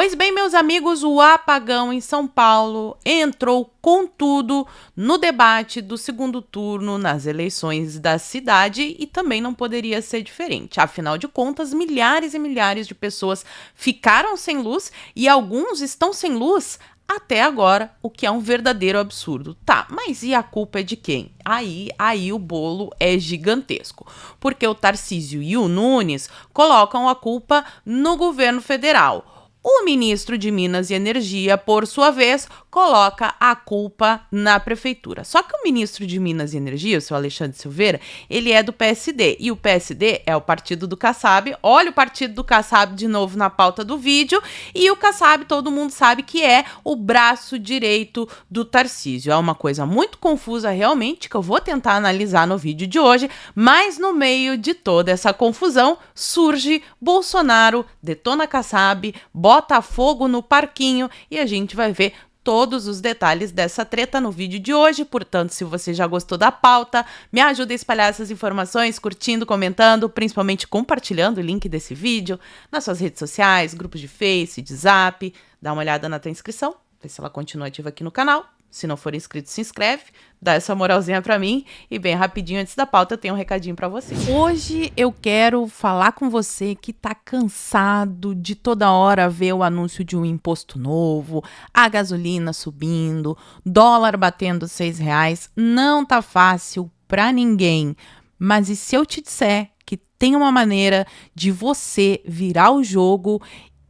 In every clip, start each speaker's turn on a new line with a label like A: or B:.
A: Pois bem, meus amigos, o apagão em São Paulo entrou com tudo no debate do segundo turno nas eleições da cidade e também não poderia ser diferente. Afinal de contas, milhares e milhares de pessoas ficaram sem luz e alguns estão sem luz até agora, o que é um verdadeiro absurdo. Tá, mas e a culpa é de quem? Aí o bolo é gigantesco, porque o Tarcísio e o Nunes colocam a culpa no governo federal. O ministro de Minas e Energia, por sua vez, coloca a culpa na prefeitura. Só que o ministro de Minas e Energia, o seu Alexandre Silveira, ele é do PSD. E o PSD é o partido do Kassab. Olha o partido do Kassab de novo na pauta do vídeo. E o Kassab, todo mundo sabe que é o braço direito do Tarcísio. É uma coisa muito confusa realmente, que eu vou tentar analisar no vídeo de hoje. Mas no meio de toda essa confusão, surge Bolsonaro, detona Kassab, bota fogo no parquinho e a gente vai ver todos os detalhes dessa treta no vídeo de hoje. Portanto, se você já gostou da pauta, me ajuda a espalhar essas informações, curtindo, comentando, principalmente compartilhando o link desse vídeo nas suas redes sociais, grupos de Face, de Zap. Dá uma olhada na tua inscrição, vê se ela continua ativa aqui no canal. Se não for inscrito, se inscreve, dá essa moralzinha pra mim. E bem rapidinho, antes da pauta, eu tenho um recadinho pra você. Hoje eu quero falar com você que tá cansado de toda hora ver o anúncio de um imposto novo, a gasolina subindo, dólar batendo R$6. Não tá fácil pra ninguém. Mas e se eu te disser que tem uma maneira de você virar o jogo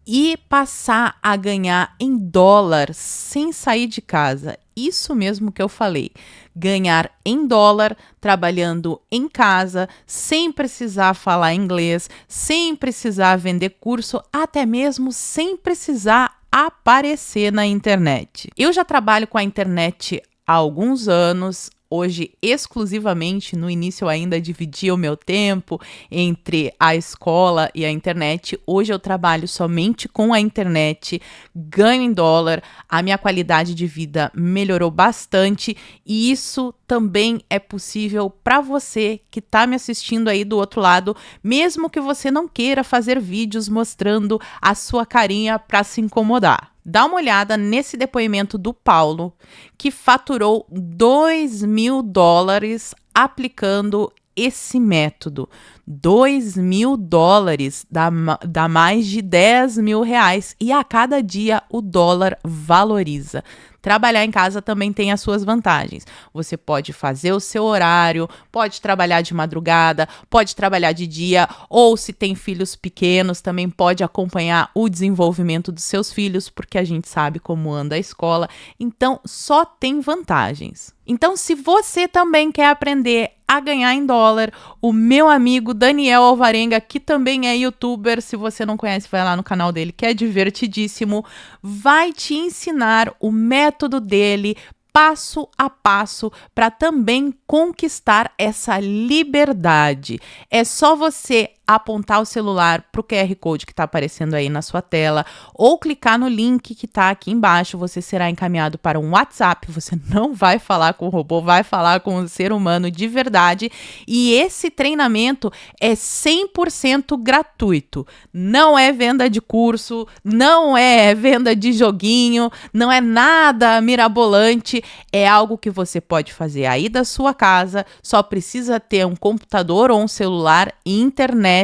A: e passar a ganhar em dólar sem sair de casa? Isso mesmo que eu falei, ganhar em dólar, trabalhando em casa, sem precisar falar inglês, sem precisar vender curso, até mesmo sem precisar aparecer na internet. Eu já trabalho com a internet há alguns anos. Hoje, exclusivamente, no início eu ainda dividia o meu tempo entre a escola e a internet. Hoje eu trabalho somente com a internet, ganho em dólar, a minha qualidade de vida melhorou bastante e isso também é possível para você que está me assistindo aí do outro lado, mesmo que você não queira fazer vídeos mostrando a sua carinha para se incomodar. Dá uma olhada nesse depoimento do Paulo, que faturou $2.000 aplicando esse método. $2.000 dá mais de R$10.000 e a cada dia o dólar valoriza. Trabalhar em casa também tem as suas vantagens. Você pode fazer o seu horário, pode trabalhar de madrugada, pode trabalhar de dia, ou se tem filhos pequenos, também pode acompanhar o desenvolvimento dos seus filhos, porque a gente sabe como anda a escola. Então, só tem vantagens. Então, se você também quer aprender a ganhar em dólar, o meu amigo Daniel Alvarenga, que também é youtuber, se você não conhece, vai lá no canal dele, que é divertidíssimo, vai te ensinar o método dele, passo a passo, para também conquistar essa liberdade. É só você apontar o celular para o QR Code que está aparecendo aí na sua tela ou clicar no link que está aqui embaixo. Você será encaminhado para um WhatsApp. Você não vai falar com o robô, vai falar com o ser humano de verdade. E esse treinamento é 100% gratuito. Não é venda de curso, não é venda de joguinho, não é nada mirabolante. É algo que você pode fazer aí da sua casa, só precisa ter um computador ou um celular e internet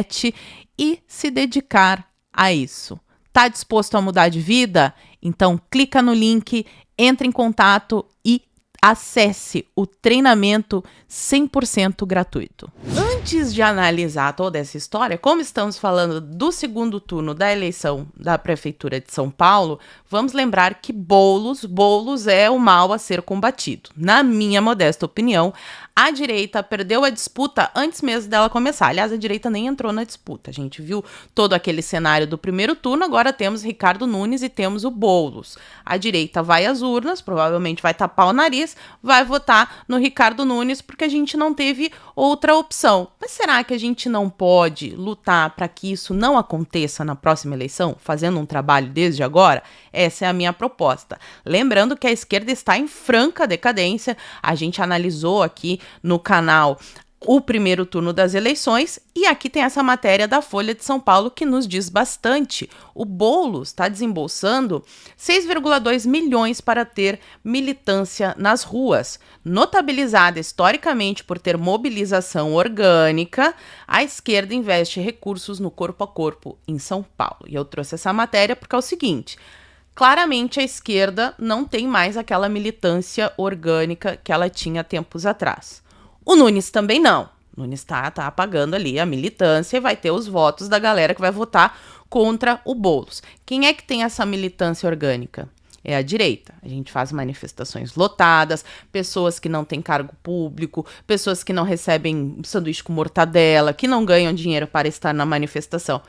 A: e se dedicar a isso. Tá disposto a mudar de vida? Então clica no link, entre em contato e acesse o treinamento 100% gratuito. Antes de analisar toda essa história, como estamos falando do segundo turno da eleição da Prefeitura de São Paulo, vamos lembrar que bolos é o mal a ser combatido. Na minha modesta opinião, a direita perdeu a disputa antes mesmo dela começar. Aliás, a direita nem entrou na disputa. A gente viu todo aquele cenário do primeiro turno, agora temos Ricardo Nunes e temos o Boulos. A direita vai às urnas, provavelmente vai tapar o nariz, vai votar no Ricardo Nunes, porque a gente não teve outra opção. Mas será que a gente não pode lutar para que isso não aconteça na próxima eleição, fazendo um trabalho desde agora? Essa é a minha proposta. Lembrando que a esquerda está em franca decadência. A gente analisou aqui no canal o primeiro turno das eleições, e aqui tem essa matéria da Folha de São Paulo que nos diz bastante. O Boulos está desembolsando 6,2 milhões para ter militância nas ruas. Notabilizada historicamente por ter mobilização orgânica, a esquerda investe recursos no corpo a corpo em São Paulo. E eu trouxe essa matéria porque é o seguinte: claramente a esquerda não tem mais aquela militância orgânica que ela tinha tempos atrás. O Nunes também não. O Nunes tá apagando ali a militância e vai ter os votos da galera que vai votar contra o Boulos. Quem é que tem essa militância orgânica? É a direita. A gente faz manifestações lotadas, pessoas que não têm cargo público, pessoas que não recebem sanduíche com mortadela, que não ganham dinheiro para estar na manifestação.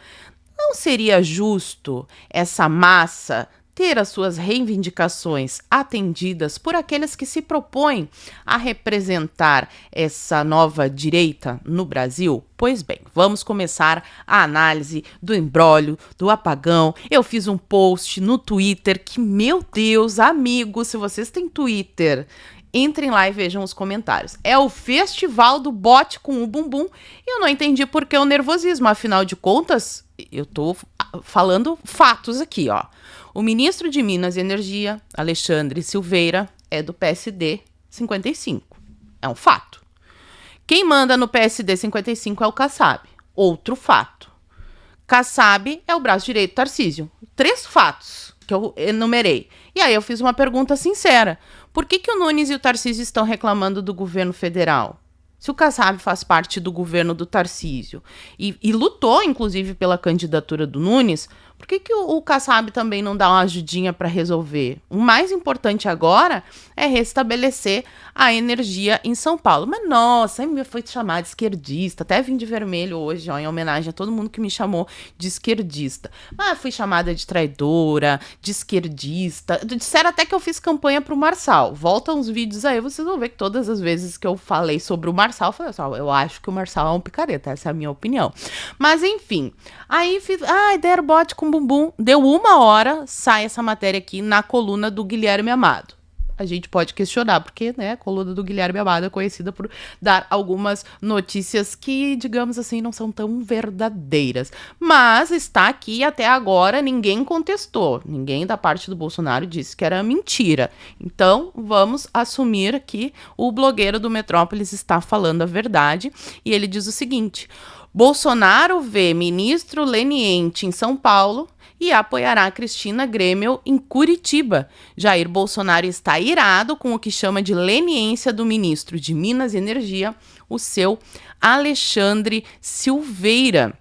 A: Não seria justo essa massa ter as suas reivindicações atendidas por aqueles que se propõem a representar essa nova direita no Brasil? Pois bem, vamos começar a análise do imbróglio, do apagão. Eu fiz um post no Twitter que, meu Deus, amigos, se vocês têm Twitter, entrem lá e vejam os comentários. É o festival do bote com o bumbum e eu não entendi por que o nervosismo. Afinal de contas, eu tô falando fatos aqui, ó. O ministro de Minas e Energia, Alexandre Silveira, é do PSD 55. É um fato. Quem manda no PSD 55 é o Kassab. Outro fato. Kassab é o braço direito do Tarcísio. 3 fatos que eu enumerei. E aí eu fiz uma pergunta sincera. Por que o Nunes e o Tarcísio estão reclamando do governo federal? Se o Kassab faz parte do governo do Tarcísio e lutou, inclusive, pela candidatura do Nunes, por que o Kassab também não dá uma ajudinha para resolver? O mais importante agora é restabelecer a energia em São Paulo. Mas, nossa, me foi chamada de esquerdista. Até vim de vermelho hoje, ó, em homenagem a todo mundo que me chamou de esquerdista. Mas fui chamada de traidora, de esquerdista. Disseram até que eu fiz campanha pro Marçal. Volta uns vídeos aí, vocês vão ver que todas as vezes que eu falei sobre o Marçal, eu falei assim, eu acho que o Marçal é um picareta. Essa é a minha opinião. Mas, enfim. Aí, deram bote com bumbum. Deu 1 hora, sai essa matéria aqui na coluna do Guilherme Amado. A gente pode questionar, porque, né, a coluna do Guilherme Amado é conhecida por dar algumas notícias que, digamos assim, não são tão verdadeiras. Mas está aqui até agora, ninguém contestou. Ninguém da parte do Bolsonaro disse que era mentira. Então, vamos assumir que o blogueiro do Metrópolis está falando a verdade. E ele diz o seguinte: Bolsonaro vê ministro leniente em São Paulo e apoiará Cristina Grêmio em Curitiba. Jair Bolsonaro está irado com o que chama de leniência do ministro de Minas e Energia, o seu Alexandre Silveira.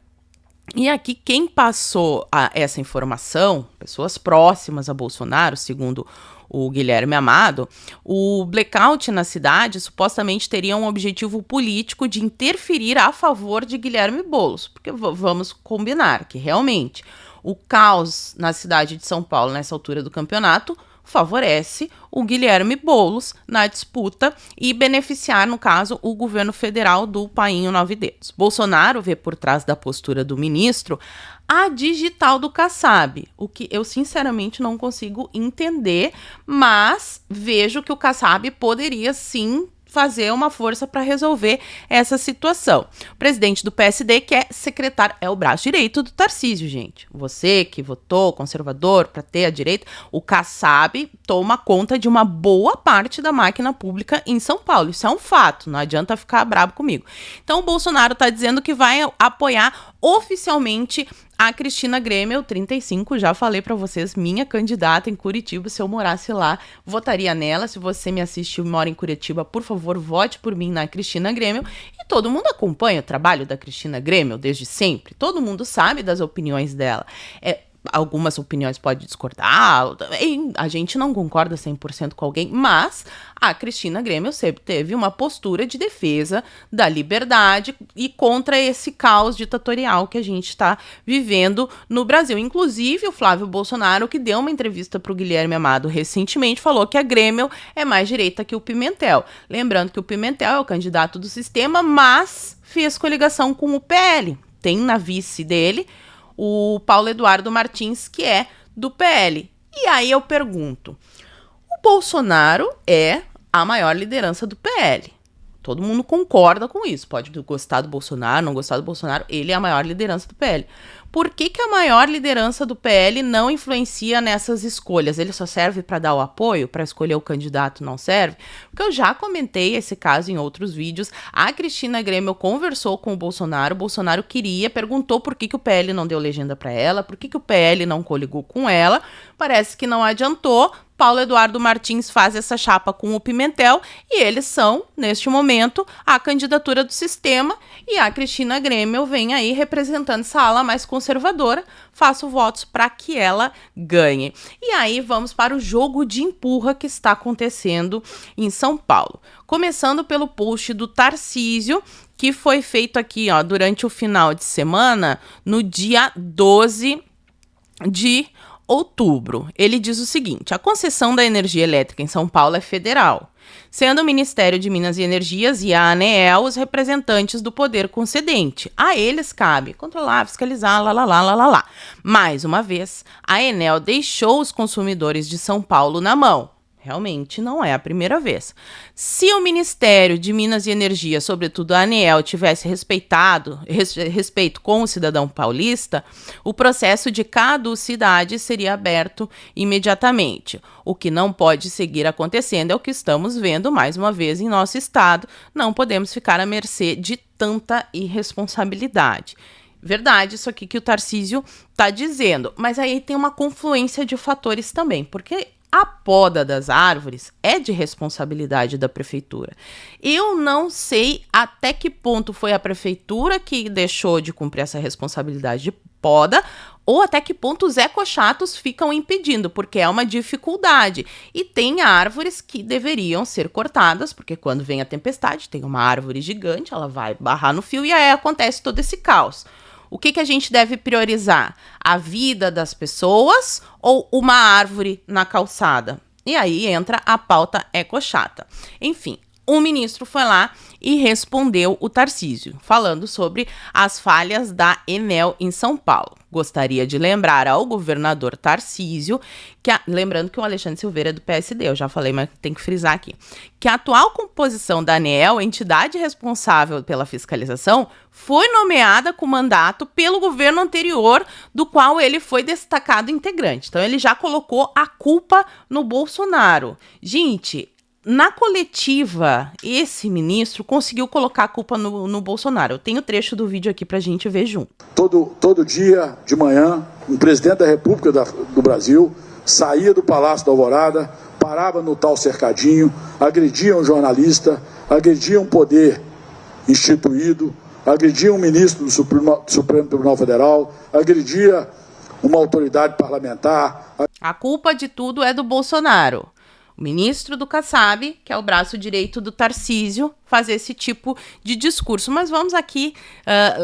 A: E aqui quem passou essa informação, pessoas próximas a Bolsonaro, segundo o Guilherme Amado, o blackout na cidade supostamente teria um objetivo político de interferir a favor de Guilherme Boulos, porque vamos combinar que realmente o caos na cidade de São Paulo nessa altura do campeonato favorece o Guilherme Boulos na disputa e beneficiar, no caso, o governo federal do Painho 9 Dedos. Bolsonaro vê por trás da postura do ministro a digital do Kassab, o que eu sinceramente não consigo entender, mas vejo que o Kassab poderia sim fazer uma força para resolver essa situação. O presidente do PSD quer secretar, é o braço direito do Tarcísio, gente. Você que votou conservador para ter a direita, o Kassab toma conta de uma boa parte da máquina pública em São Paulo. Isso é um fato, não adianta ficar bravo comigo. Então o Bolsonaro está dizendo que vai apoiar oficialmente a Cristina Grêmio, 35, já falei pra vocês, minha candidata em Curitiba, se eu morasse lá, votaria nela. Se você me assiste e mora em Curitiba, por favor, vote por mim na Cristina Grêmio. E todo mundo acompanha o trabalho da Cristina Grêmio desde sempre, todo mundo sabe das opiniões dela. Algumas opiniões podem discordar, a gente não concorda 100% com alguém, mas a Cristina Grêmio sempre teve uma postura de defesa da liberdade e contra esse caos ditatorial que a gente está vivendo no Brasil. Inclusive, o Flávio Bolsonaro, que deu uma entrevista para o Guilherme Amado recentemente, falou que a Grêmio é mais direita que o Pimentel. Lembrando que o Pimentel é o candidato do sistema, mas fez coligação com o PL. Tem na vice dele o Paulo Eduardo Martins, que é do PL. E aí eu pergunto, o Bolsonaro é a maior liderança do PL. Todo mundo concorda com isso. Pode gostar do Bolsonaro, não gostar do Bolsonaro. Ele é a maior liderança do PL. Por que a maior liderança do PL não influencia nessas escolhas? Ele só serve para dar o apoio, para escolher o candidato, não serve? Porque eu já comentei esse caso em outros vídeos. A Cristina Grêmio conversou com o Bolsonaro queria, perguntou por que o PL não deu legenda para ela, por que o PL não coligou com ela. Parece que não adiantou. Paulo Eduardo Martins faz essa chapa com o Pimentel e eles são, neste momento, a candidatura do sistema, e a Cristina Grêmio vem aí representando essa ala mais conservadora. Faço votos para que ela ganhe. E aí vamos para o jogo de empurra que está acontecendo em São Paulo. Começando pelo post do Tarcísio, que foi feito aqui durante o final de semana, no dia 12 de outubro. Ele diz o seguinte: a concessão da energia elétrica em São Paulo é federal, sendo o Ministério de Minas e Energias e a ANEEL os representantes do poder concedente. A eles cabe controlar, fiscalizar, lá. Mais uma vez, a Enel deixou os consumidores de São Paulo na mão. Realmente não é a primeira vez. Se o Ministério de Minas e Energia, sobretudo a ANEEL, tivesse respeito com o cidadão paulista, o processo de caducidade seria aberto imediatamente. O que não pode seguir acontecendo é o que estamos vendo mais uma vez em nosso estado. Não podemos ficar à mercê de tanta irresponsabilidade. Verdade, isso aqui que o Tarcísio está dizendo. Mas aí tem uma confluência de fatores também, porque a poda das árvores é de responsabilidade da prefeitura. Eu não sei até que ponto foi a prefeitura que deixou de cumprir essa responsabilidade de poda, ou até que ponto os ecochatos ficam impedindo, porque é uma dificuldade. E tem árvores que deveriam ser cortadas, porque quando vem a tempestade, tem uma árvore gigante, ela vai barrar no fio e aí acontece todo esse caos. O que a gente deve priorizar? A vida das pessoas ou uma árvore na calçada? E aí entra a pauta ecochata. Enfim, o ministro foi lá e respondeu o Tarcísio, falando sobre as falhas da Enel em São Paulo. Gostaria de lembrar ao governador Tarcísio, lembrando que o Alexandre Silveira é do PSD, eu já falei, mas tem que frisar aqui, que a atual composição da ANEEL, entidade responsável pela fiscalização, foi nomeada com mandato pelo governo anterior, do qual ele foi destacado integrante. Então ele já colocou a culpa no Bolsonaro. Gente, na coletiva, esse ministro conseguiu colocar a culpa no Bolsonaro. Eu tenho trecho do vídeo aqui pra gente ver junto.
B: Todo dia de manhã, um presidente da República do Brasil saía do Palácio da Alvorada, parava no tal cercadinho, agredia um jornalista, agredia um poder instituído, agredia um ministro do Supremo Tribunal Federal, agredia uma autoridade parlamentar.
A: A culpa de tudo é do Bolsonaro. O ministro do Kassab, que é o braço direito do Tarcísio, faz esse tipo de discurso. Mas vamos aqui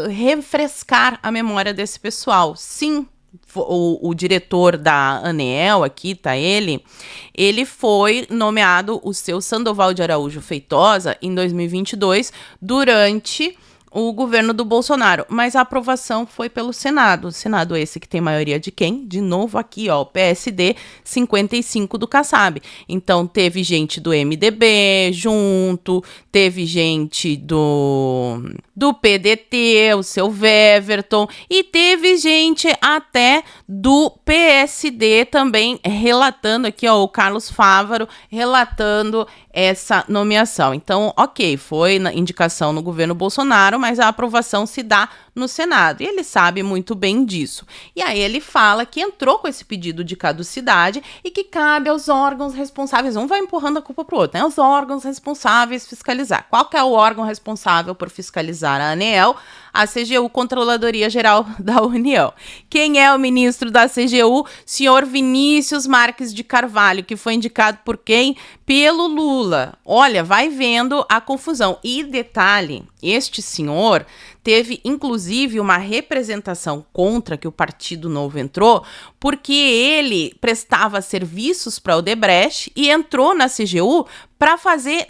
A: refrescar a memória desse pessoal. Sim, o diretor da ANEEL, aqui tá ele foi nomeado o seu Sandoval de Araújo Feitosa em 2022, durante o governo do Bolsonaro, mas a aprovação foi pelo Senado. O Senado esse que tem maioria de quem? De novo aqui, ó, o PSD 55 do Kassab. Então teve gente do MDB junto, teve gente do PDT, o seu Weverton, e teve gente até do PSD também relatando aqui, ó, o Carlos Fávaro relatando essa nomeação. Então, ok, foi na indicação no governo Bolsonaro, mas a aprovação se dá no Senado, e ele sabe muito bem disso. E aí ele fala que entrou com esse pedido de caducidade e que cabe aos órgãos responsáveis, um vai empurrando a culpa pro outro, né? Os órgãos responsáveis fiscalizar. Qual que é o órgão responsável por fiscalizar a ANEEL? A CGU, Controladoria Geral da União. Quem é o ministro da CGU? Senhor Vinícius Marques de Carvalho, que foi indicado por quem? Pelo Lula. Olha, vai vendo a confusão. E detalhe, este senhor teve, inclusive, uma representação contra que o Partido Novo entrou, porque ele prestava serviços para a Odebrecht e entrou na CGU para fazer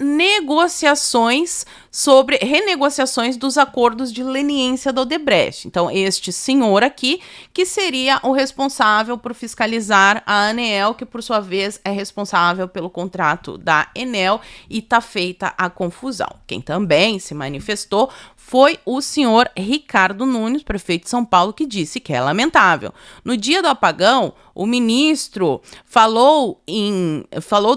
A: renegociações dos acordos de leniência da Odebrecht. Então, este senhor aqui, que seria o responsável por fiscalizar a Aneel, que por sua vez é responsável pelo contrato da Enel, e está feita a confusão. Quem também se manifestou foi o senhor Ricardo Nunes, prefeito de São Paulo, que disse que é lamentável. No dia do apagão, o ministro falou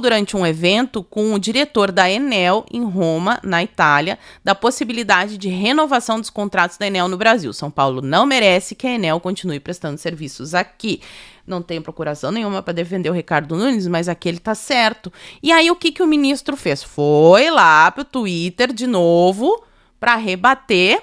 A: durante um evento com o diretor da Enel em Roma, na Itália, da possibilidade de renovação dos contratos da Enel no Brasil. São Paulo não merece que a Enel continue prestando serviços aqui. Não tenho procuração nenhuma para defender o Ricardo Nunes, mas aqui ele tá certo. E aí o que o ministro fez? Foi lá pro Twitter de novo para rebater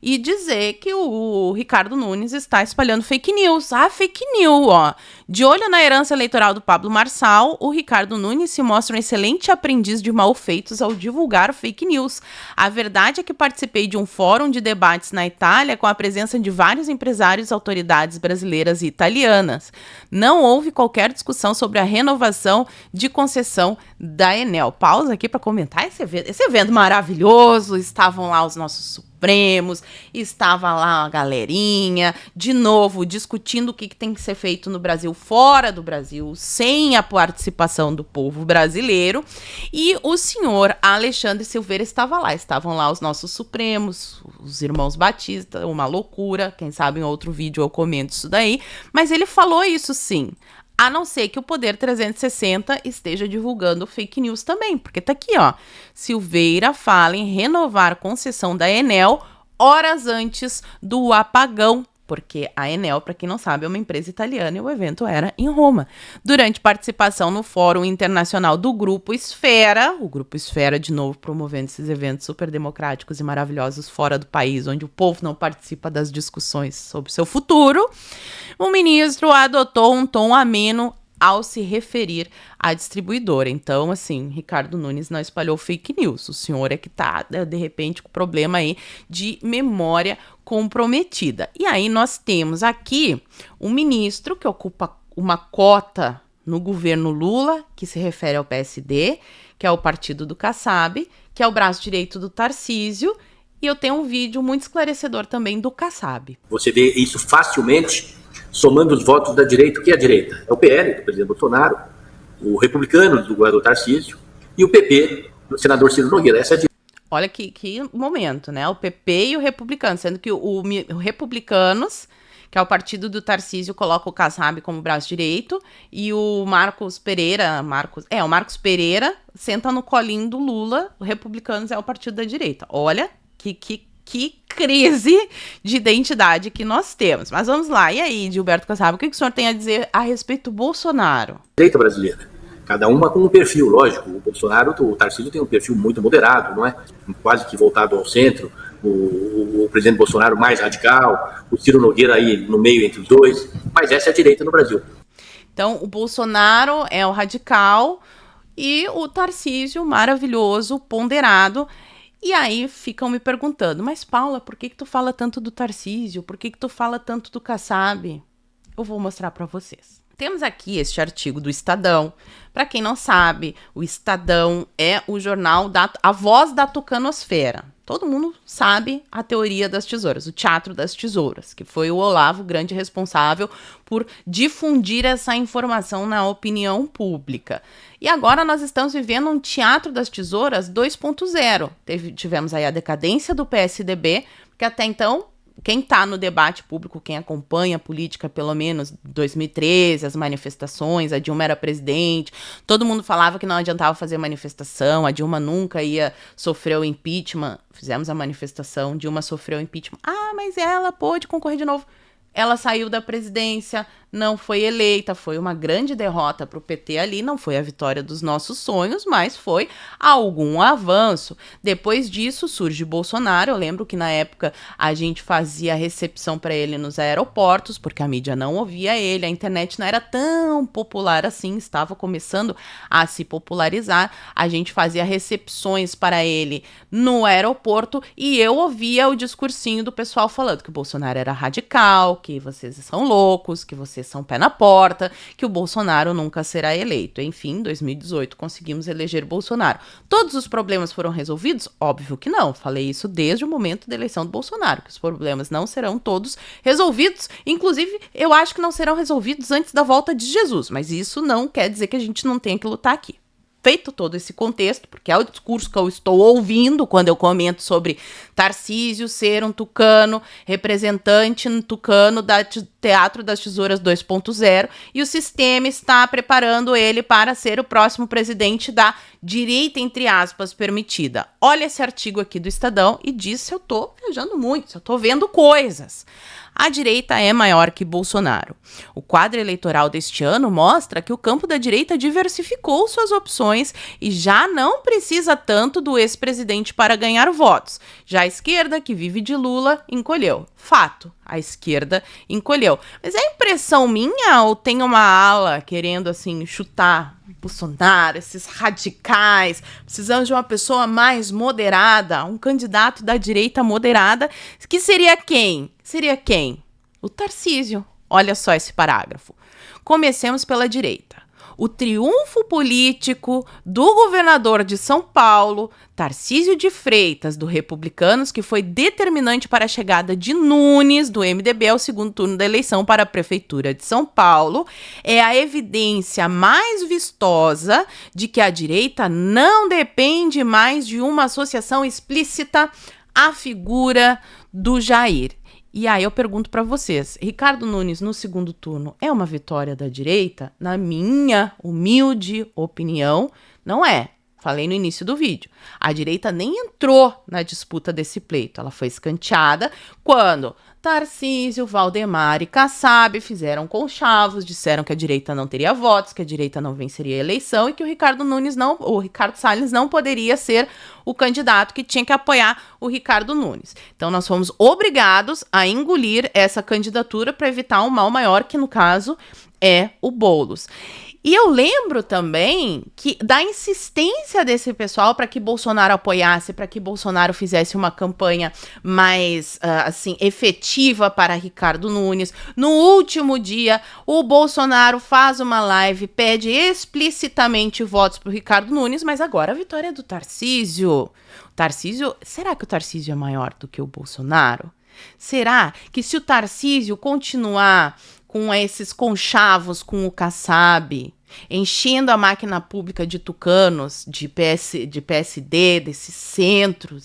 A: e dizer que o Ricardo Nunes está espalhando fake news. Ah, fake news, ó. De olho na herança eleitoral do Pablo Marçal, o Ricardo Nunes se mostra um excelente aprendiz de malfeitos ao divulgar fake news. A verdade é que participei de um fórum de debates na Itália com a presença de vários empresários e autoridades brasileiras e italianas. Não houve qualquer discussão sobre a renovação de concessão da Enel. Pausa aqui para comentar esse evento maravilhoso. Estavam lá os nossos Supremos, estava lá a galerinha, de novo, discutindo o que tem que ser feito no Brasil, fora do Brasil, sem a participação do povo brasileiro, e o senhor Alexandre Silveira estava lá, estavam lá os nossos Supremos, os irmãos Batista, uma loucura, quem sabe em outro vídeo eu comento isso daí, mas ele falou isso sim. A não ser que o Poder 360 esteja divulgando fake news também, porque tá aqui, ó. Silveira fala em renovar a concessão da Enel horas antes do apagão, porque a Enel, para quem não sabe, é uma empresa italiana e o evento era em Roma. Durante participação no Fórum Internacional do Grupo Esfera, o Grupo Esfera, de novo, promovendo esses eventos super democráticos e maravilhosos fora do país, onde o povo não participa das discussões sobre seu futuro, o ministro adotou um tom ameno ao se referir à distribuidora. Então, assim, Ricardo Nunes não espalhou fake news. O senhor é que tá, de repente, com problema aí de memória comprometida. E aí nós temos aqui um ministro que ocupa uma cota no governo Lula, que se refere ao PSD, que é o partido do Kassab, que é o braço direito do Tarcísio, e eu tenho um vídeo muito esclarecedor também do Kassab.
C: Você vê isso facilmente somando os votos da direita. O que é a direita? É o PL, do presidente Bolsonaro, o republicano, do governador Tarcísio, e o PP, do senador Ciro Nogueira. Essa é a direita.
A: Olha que momento, né? O PP e o republicano, sendo que o Republicanos, que é o partido do Tarcísio, coloca o Kassab como braço direito, e o Marcos Pereira senta no colinho do Lula. O Republicanos é o partido da direita. Olha que crise de identidade que nós temos. Mas vamos lá. E aí, Gilberto Kassab, o que o senhor tem a dizer a respeito do Bolsonaro?
C: Direita brasileira. Cada uma com um perfil, lógico. O Bolsonaro, o Tarcísio tem um perfil muito moderado, não é? Quase que voltado ao centro. O presidente Bolsonaro mais radical. O Ciro Nogueira aí no meio entre os dois. Mas essa é a direita no Brasil.
A: Então, o Bolsonaro é o radical e o Tarcísio maravilhoso, ponderado. E aí ficam me perguntando, mas Paula, por que tu fala tanto do Tarcísio? Por que tu fala tanto do Kassab? Eu vou mostrar para vocês. Temos aqui este artigo do Estadão. Para quem não sabe, o Estadão é o jornal a voz da tucanosfera. Todo mundo sabe a teoria das tesouras, o teatro das tesouras, que foi o Olavo o grande responsável por difundir essa informação na opinião pública. E agora nós estamos vivendo um teatro das tesouras 2.0. Tivemos aí a decadência do PSDB, porque até então, quem está no debate público, quem acompanha a política, pelo menos 2013, as manifestações, a Dilma era presidente, todo mundo falava que não adiantava fazer manifestação, a Dilma nunca ia sofrer o impeachment. Fizemos a manifestação, Dilma sofreu o impeachment. Ah, mas ela pôde concorrer de novo. Ela saiu da presidência, não foi eleita, foi uma grande derrota para o PT ali, não foi a vitória dos nossos sonhos, mas foi algum avanço. Depois disso surge Bolsonaro. Eu lembro que na época a gente fazia recepção para ele nos aeroportos, porque a mídia não ouvia ele, a internet não era tão popular assim, estava começando a se popularizar. A gente fazia recepções para ele no aeroporto e eu ouvia o discursinho do pessoal falando que o Bolsonaro era radical, que vocês são loucos, que vocês são pé na porta, que o Bolsonaro nunca será eleito. Enfim, em 2018 conseguimos eleger Bolsonaro. Todos os problemas foram resolvidos? Óbvio que não. Falei isso desde o momento da eleição do Bolsonaro, que os problemas não serão todos resolvidos. Inclusive, eu acho que não serão resolvidos antes da volta de Jesus, mas isso não quer dizer que a gente não tenha que lutar aqui. Feito todo esse contexto, porque é o discurso que eu estou ouvindo quando eu comento sobre Tarcísio ser um tucano, representante tucano da Teatro das Tesouras 2.0, e o sistema está preparando ele para ser o próximo presidente da direita, entre aspas, permitida. Olha esse artigo aqui do Estadão e diz se eu estou viajando muito, se eu estou vendo coisas. A direita é maior que Bolsonaro. O quadro eleitoral deste ano mostra que o campo da direita diversificou suas opções e já não precisa tanto do ex-presidente para ganhar votos. Já a esquerda, que vive de Lula, encolheu. Fato, a esquerda encolheu. Mas é impressão minha ou tem uma ala querendo, assim, chutar Bolsonaro, esses radicais? Precisamos de uma pessoa mais moderada, um candidato da direita moderada, que seria quem? Seria quem? O Tarcísio. Olha só esse parágrafo. Comecemos pela direita. O triunfo político do governador de São Paulo, Tarcísio de Freitas, do Republicanos, que foi determinante para a chegada de Nunes, do MDB, ao segundo turno da eleição para a Prefeitura de São Paulo, é a evidência mais vistosa de que a direita não depende mais de uma associação explícita à figura do Jair. E aí eu pergunto para vocês, Ricardo Nunes no segundo turno é uma vitória da direita? Na minha humilde opinião, não é. Falei no início do vídeo. A direita nem entrou na disputa desse pleito. Ela foi escanteada quando Tarcísio, Valdemar e Kassab fizeram conchavos, disseram que a direita não teria votos, que a direita não venceria a eleição e que o Ricardo Salles não poderia ser o candidato que tinha que apoiar o Ricardo Nunes. Então nós fomos obrigados a engolir essa candidatura para evitar um mal maior, que no caso é o Boulos. E eu lembro também que da insistência desse pessoal para que Bolsonaro apoiasse, para que Bolsonaro fizesse uma campanha mais, efetiva para Ricardo Nunes. No último dia, o Bolsonaro faz uma live, pede explicitamente votos para o Ricardo Nunes, mas agora a vitória é do Tarcísio. Será que o Tarcísio é maior do que o Bolsonaro? Será que se o Tarcísio continuar com esses conchavos com o Kassab, enchendo a máquina pública de tucanos, de PSD, desse centro,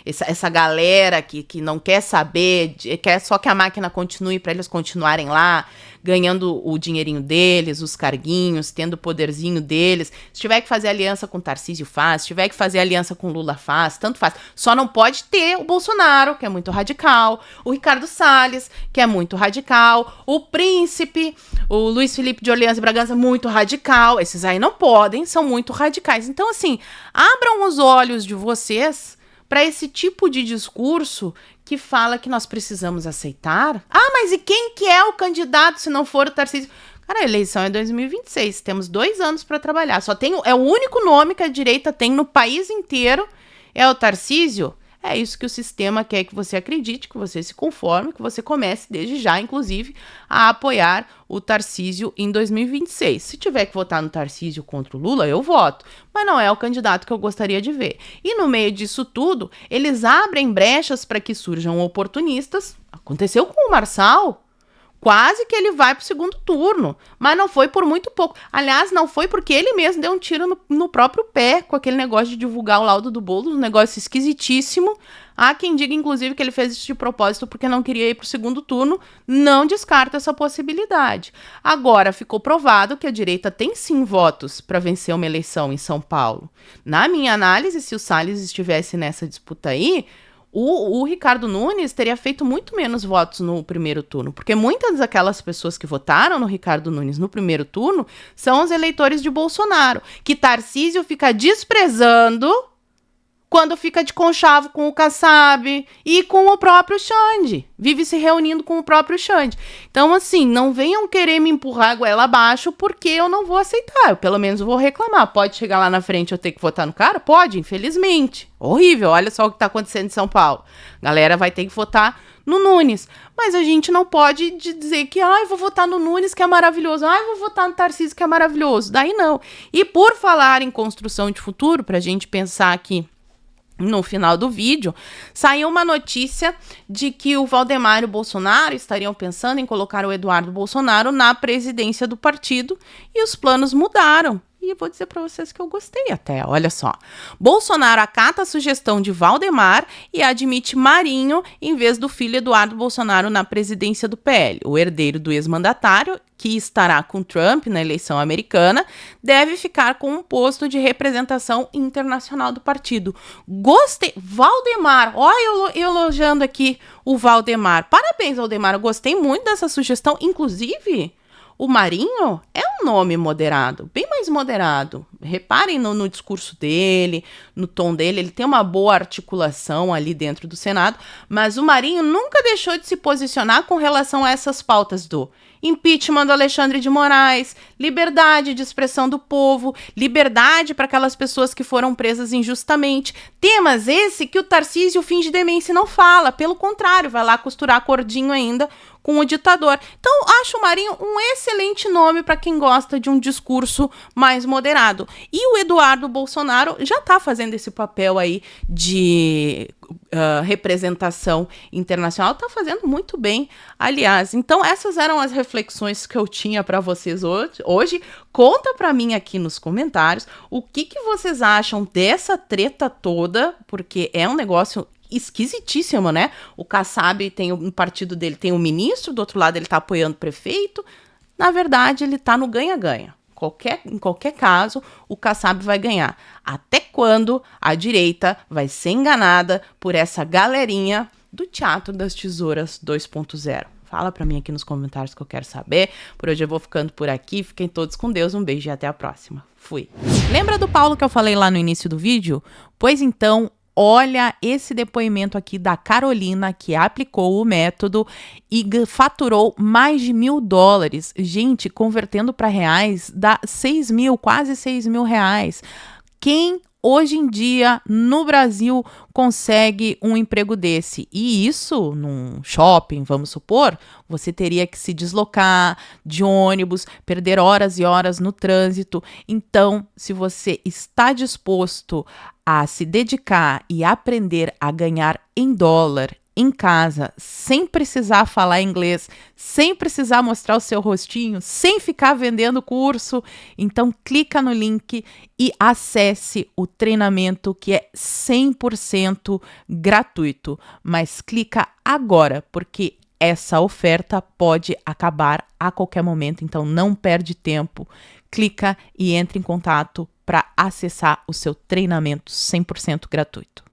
A: essa galera que não quer saber, quer só que a máquina continue para eles continuarem lá, ganhando o dinheirinho deles, os carguinhos, tendo o poderzinho deles. Se tiver que fazer aliança com o Tarcísio, faz. Se tiver que fazer aliança com o Lula, faz. Tanto faz. Só não pode ter o Bolsonaro, que é muito radical, o Ricardo Salles, que é muito radical, o Príncipe, o Luiz Felipe de Orleans e Bragança, muito radical. Esses aí não podem, são muito radicais. Então, assim, abram os olhos de vocês para esse tipo de discurso que fala que nós precisamos aceitar. Ah, mas e quem que é o candidato se não for o Tarcísio? Cara, a eleição é 2026, temos 2 anos para trabalhar. É o único nome que a direita tem no país inteiro, é o Tarcísio. É isso que o sistema quer que você acredite, que você se conforme, que você comece desde já, inclusive, a apoiar o Tarcísio em 2026. Se tiver que votar no Tarcísio contra o Lula, eu voto. Mas não é o candidato que eu gostaria de ver. E no meio disso tudo, eles abrem brechas para que surjam oportunistas. Aconteceu com o Marçal. Quase que ele vai para o segundo turno, mas não foi por muito pouco. Aliás, não foi porque ele mesmo deu um tiro no próprio pé com aquele negócio de divulgar o laudo do Boulos, um negócio esquisitíssimo. Há quem diga, inclusive, que ele fez isso de propósito porque não queria ir para o segundo turno. Não descarta essa possibilidade. Agora, ficou provado que a direita tem sim votos para vencer uma eleição em São Paulo. Na minha análise, se o Salles estivesse nessa disputa aí, o Ricardo Nunes teria feito muito menos votos no primeiro turno, porque muitas daquelas pessoas que votaram no Ricardo Nunes no primeiro turno são os eleitores de Bolsonaro, que Tarcísio fica desprezando quando fica de conchavo com o Kassab e com o próprio Xande. Vive se reunindo com o próprio Xande. Então, assim, não venham querer me empurrar a goela abaixo porque eu não vou aceitar. Eu, pelo menos, vou reclamar. Pode chegar lá na frente e eu ter que votar no cara? Pode, infelizmente. Horrível. Olha só o que está acontecendo em São Paulo. A galera vai ter que votar no Nunes. Mas a gente não pode dizer que, vou votar no Nunes, que é maravilhoso. Vou votar no Tarcísio, que é maravilhoso. Daí não. E por falar em construção de futuro, para a gente pensar aqui no final do vídeo, saiu uma notícia de que o Valdemar e o Bolsonaro estariam pensando em colocar o Eduardo Bolsonaro na presidência do partido e os planos mudaram. E eu vou dizer para vocês que eu gostei até, olha só. Bolsonaro acata a sugestão de Valdemar e admite Marinho em vez do filho Eduardo Bolsonaro na presidência do PL. O herdeiro do ex-mandatário, que estará com Trump na eleição americana, deve ficar com um posto de representação internacional do partido. Gostei. Valdemar, olha eu elogiando aqui o Valdemar. Parabéns, Valdemar, eu gostei muito dessa sugestão. Inclusive, o Marinho é um nome moderado, bem mais moderado. Reparem no discurso dele, no tom dele, ele tem uma boa articulação ali dentro do Senado, mas o Marinho nunca deixou de se posicionar com relação a essas pautas do impeachment do Alexandre de Moraes, liberdade de expressão do povo, liberdade para aquelas pessoas que foram presas injustamente. Temas esse que o Tarcísio finge demência e não fala, pelo contrário, vai lá costurar cordinho ainda com o ditador. Então, acho o Marinho um excelente nome para quem gosta de um discurso mais moderado. E o Eduardo Bolsonaro já está fazendo esse papel aí de representação internacional, está fazendo muito bem, aliás. Então, essas eram as reflexões que eu tinha para vocês hoje. Conta para mim aqui nos comentários o que vocês acham dessa treta toda, porque é um negócio esquisitíssimo, né? O Kassab tem um partido dele, tem um ministro, do outro lado ele tá apoiando o prefeito. Na verdade, ele tá no ganha-ganha. Em qualquer caso, o Kassab vai ganhar. Até quando a direita vai ser enganada por essa galerinha do Teatro das Tesouras 2.0? Fala pra mim aqui nos comentários que eu quero saber. Por hoje eu vou ficando por aqui. Fiquem todos com Deus. Um beijo e até a próxima. Fui. Lembra do Paulo que eu falei lá no início do vídeo? Pois então, olha esse depoimento aqui da Carolina, que aplicou o método e faturou mais de $1.000. Gente, convertendo para reais, dá 6 mil, quase 6 mil reais. Quem hoje em dia no Brasil consegue um emprego desse? E isso num shopping, vamos supor, você teria que se deslocar de ônibus, perder horas e horas no trânsito. Então, se você está disposto a se dedicar e aprender a ganhar em dólar em casa, sem precisar falar inglês, sem precisar mostrar o seu rostinho, sem ficar vendendo curso, então clica no link e acesse o treinamento que é 100% gratuito. Mas clica agora, porque essa oferta pode acabar a qualquer momento, então não perde tempo. Clica e entre em contato para acessar o seu treinamento 100% gratuito.